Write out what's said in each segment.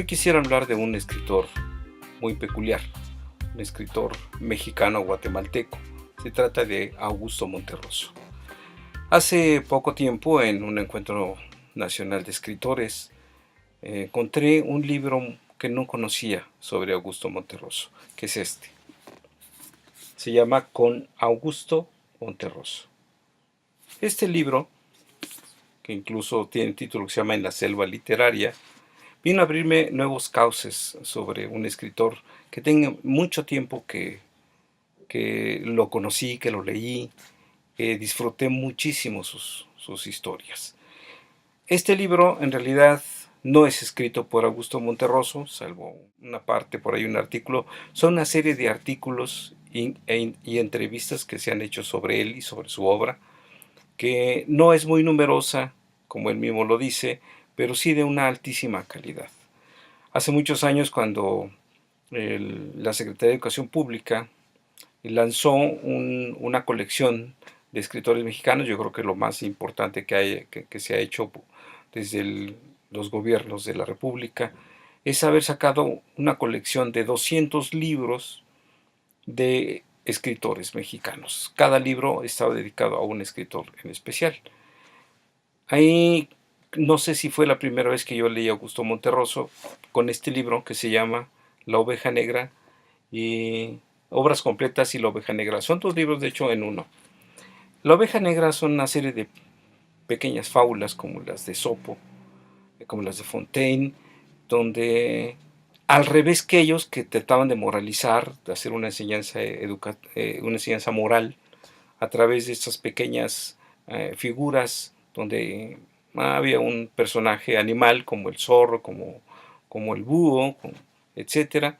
Hoy quisiera hablar de un escritor muy peculiar, un escritor mexicano guatemalteco. Se trata de Augusto Monterroso. Hace poco tiempo, en un encuentro nacional de escritores, encontré un libro que no conocía sobre Augusto Monterroso, que es este. Se llama Con Augusto Monterroso. Este libro, que incluso tiene un título que se llama En la selva literaria, vino a abrirme nuevos cauces sobre un escritor que tengo mucho tiempo que lo conocí, que lo leí, que disfruté muchísimo sus historias. Este libro en realidad no es escrito por Augusto Monterroso, salvo una parte, por ahí un artículo. Son una serie de artículos y entrevistas que se han hecho sobre él y sobre su obra, que no es muy numerosa, como él mismo lo dice, pero sí de una altísima calidad. Hace muchos años, cuando la Secretaría de Educación Pública lanzó una colección de escritores mexicanos, yo creo que lo más importante que se ha hecho desde los gobiernos de la República, es haber sacado una colección de 200 libros de escritores mexicanos. Cada libro estaba dedicado a un escritor en especial. Ahí no sé si fue la primera vez que yo leí a Augusto Monterroso con este libro que se llama La Oveja Negra y Obras Completas y La Oveja Negra. Son dos libros, de hecho, en uno. La Oveja Negra son una serie de pequeñas fábulas como las de Sopo, como las de Fontaine, donde al revés que ellos, que trataban de moralizar, de hacer una enseñanza moral a través de estas pequeñas figuras donde había un personaje animal como el zorro, como el búho, etcétera,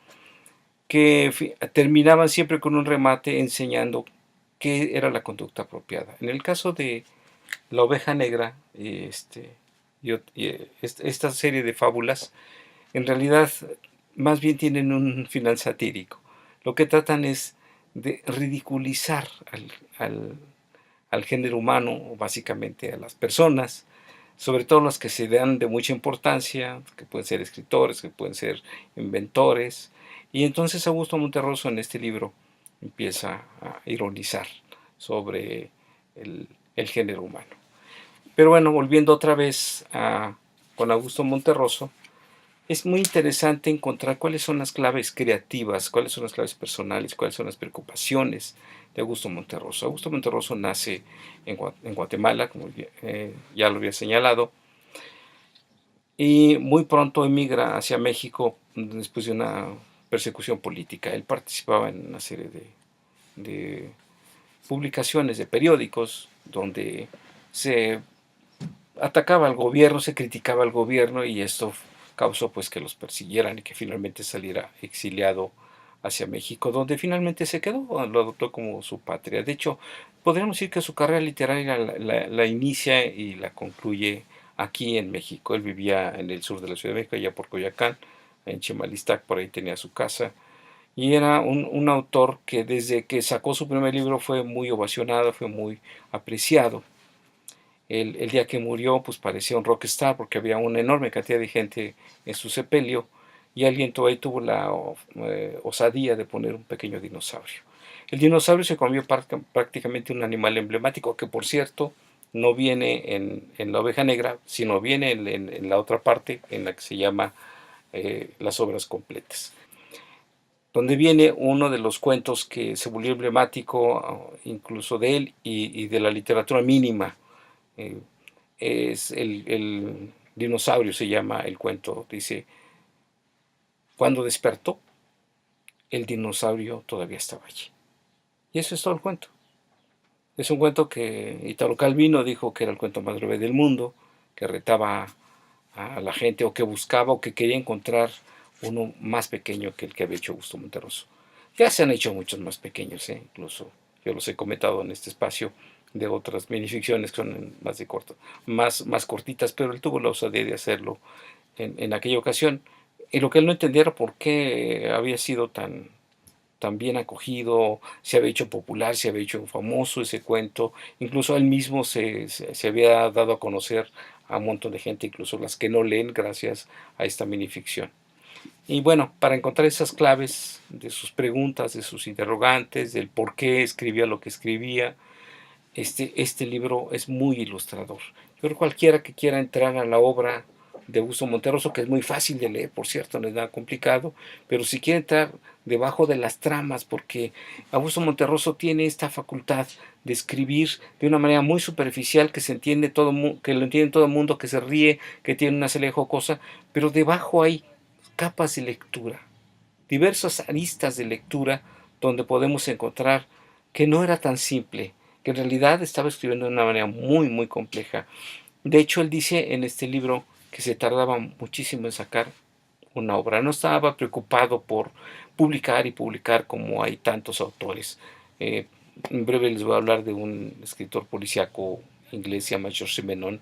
que terminaban siempre con un remate enseñando qué era la conducta apropiada. En el caso de La Oveja Negra, esta serie de fábulas, en realidad más bien tienen un final satírico. Lo que tratan es de ridiculizar al género humano, básicamente a las personas, sobre todo las que se dan de mucha importancia, que pueden ser escritores, que pueden ser inventores. Y entonces Augusto Monterroso en este libro empieza a ironizar sobre el género humano. Pero bueno, volviendo otra vez con Augusto Monterroso, es muy interesante encontrar cuáles son las claves creativas, cuáles son las claves personales, cuáles son las preocupaciones de Augusto Monterroso. Augusto Monterroso nace en Guatemala, como ya lo había señalado, y muy pronto emigra hacia México después de una persecución política. Él participaba en una serie de publicaciones de periódicos donde se atacaba al gobierno, se criticaba al gobierno, y esto causó pues que los persiguieran y que finalmente saliera exiliado hacia México, donde finalmente se quedó, lo adoptó como su patria. De hecho, podríamos decir que su carrera literaria la inicia y la concluye aquí en México. Él vivía en el sur de la Ciudad de México, allá por Coyoacán, en Chimalistac, por ahí tenía su casa, y era un autor que desde que sacó su primer libro fue muy ovacionado, fue muy apreciado. El día que murió, pues parecía un rockstar porque había una enorme cantidad de gente en su sepelio, y alguien ahí tuvo la osadía de poner un pequeño dinosaurio. El dinosaurio se convirtió prácticamente en un animal emblemático, que por cierto no viene en La Oveja Negra, sino viene en la otra parte, en la que se llama Las Obras Completas, donde viene uno de los cuentos que se volvió emblemático incluso de él y de la literatura mínima. Es el dinosaurio, se llama el cuento. Dice: cuando despertó, el dinosaurio todavía estaba allí. Y eso es todo el cuento. Es un cuento que Italo Calvino dijo que era el cuento más breve del mundo, que retaba a la gente, o que buscaba, o que quería encontrar uno más pequeño que el que había hecho Augusto Monterroso. Ya se han hecho muchos más pequeños, incluso yo los he comentado en este espacio, de otras minificciones que son más cortitas, pero él tuvo la osadía de hacerlo en aquella ocasión. Y lo que él no entendía era por qué había sido tan bien acogido, se había hecho popular, se había hecho famoso ese cuento. Incluso él mismo se había dado a conocer a un montón de gente, incluso las que no leen, gracias a esta minificción. Y bueno, para encontrar esas claves de sus preguntas, de sus interrogantes, del por qué escribía lo que escribía, este libro es muy ilustrador. Yo creo que cualquiera que quiera entrar a la obra de Augusto Monterroso, que es muy fácil de leer, por cierto, no es nada complicado, pero si quiere entrar debajo de las tramas, porque Augusto Monterroso tiene esta facultad de escribir de una manera muy superficial, que se entiende que lo entiende todo el mundo, que se ríe, que tiene una salida jocosa, pero debajo hay capas de lectura, diversas aristas de lectura donde podemos encontrar que no era tan simple, que en realidad estaba escribiendo de una manera muy, muy compleja. De hecho, él dice en este libro que se tardaba muchísimo en sacar una obra. No estaba preocupado por publicar y publicar como hay tantos autores. Eh, en breve les voy a hablar de un escritor policíaco inglés, se llama George Simenon,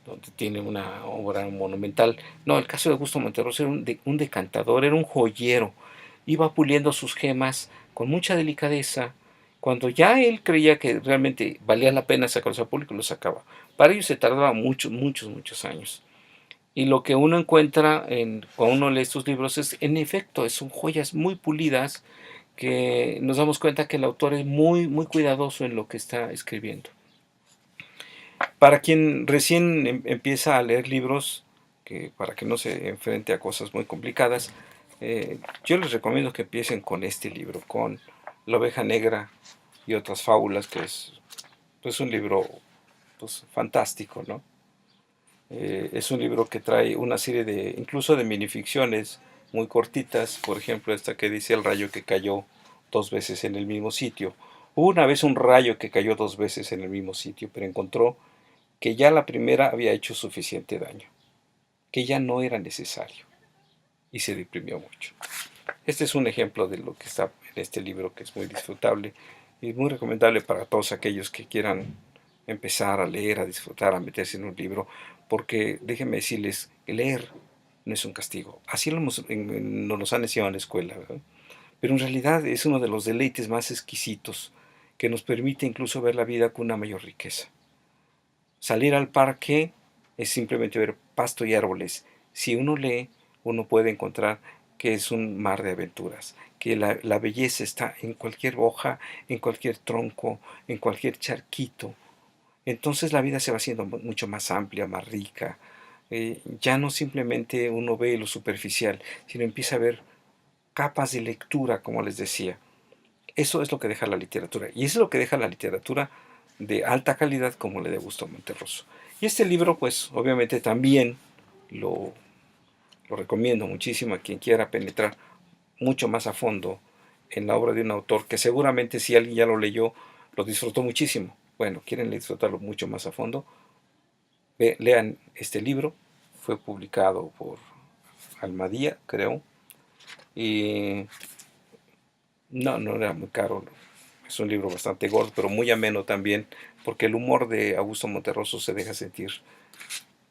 donde tiene una obra monumental. No, el caso de Augusto Monterroso era un decantador, era un joyero. Iba puliendo sus gemas con mucha delicadeza. Cuando ya él creía que realmente valía la pena sacarlos al público, los sacaba. Para ello se tardaba muchos, muchos, muchos años. Y lo que uno encuentra cuando uno lee estos libros es, en efecto, son joyas muy pulidas que nos damos cuenta que el autor es muy, muy cuidadoso en lo que está escribiendo. Para quien recién empieza a leer libros, para que no se enfrente a cosas muy complicadas, yo les recomiendo que empiecen con este libro, con La oveja negra y otras fábulas, que es pues, un libro pues, fantástico, ¿no? Es un libro que trae una serie incluso de minificciones muy cortitas, por ejemplo esta que dice El rayo que cayó 2 veces en el mismo sitio. Hubo una vez un rayo que cayó 2 veces en el mismo sitio, pero encontró que ya la primera había hecho suficiente daño, que ya no era necesario, y se deprimió mucho. Este es un ejemplo de lo que está en este libro, que es muy disfrutable y muy recomendable para todos aquellos que quieran empezar a leer, a disfrutar, a meterse en un libro, porque déjenme decirles, leer no es un castigo. Así nos los han enseñado en la escuela, ¿verdad? Pero en realidad es uno de los deleites más exquisitos que nos permite incluso ver la vida con una mayor riqueza. Salir al parque es simplemente ver pasto y árboles. Si uno lee, uno puede encontrar que es un mar de aventuras, que la belleza está en cualquier hoja, en cualquier tronco, en cualquier charquito. Entonces la vida se va haciendo mucho más amplia, más rica. Ya no simplemente uno ve lo superficial, sino empieza a ver capas de lectura, como les decía. Eso es lo que deja la literatura. Y eso es lo que deja la literatura de alta calidad como le de Augusto Monterroso. Y este libro, pues obviamente también lo, lo recomiendo muchísimo a quien quiera penetrar mucho más a fondo en la obra de un autor que seguramente si alguien ya lo leyó, lo disfrutó muchísimo. Bueno, quieren disfrutarlo mucho más a fondo, lean este libro. Fue publicado por Almadía, creo. Y no era muy caro. Es un libro bastante gordo, pero muy ameno también, porque el humor de Augusto Monterroso se deja sentir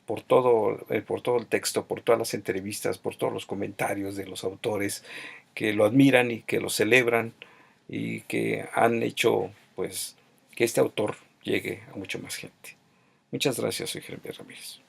por todo el texto, por todas las entrevistas, por todos los comentarios de los autores que lo admiran y que lo celebran y que han hecho pues que este autor llegue a mucha más gente. Muchas gracias, soy Jeremías Ramírez.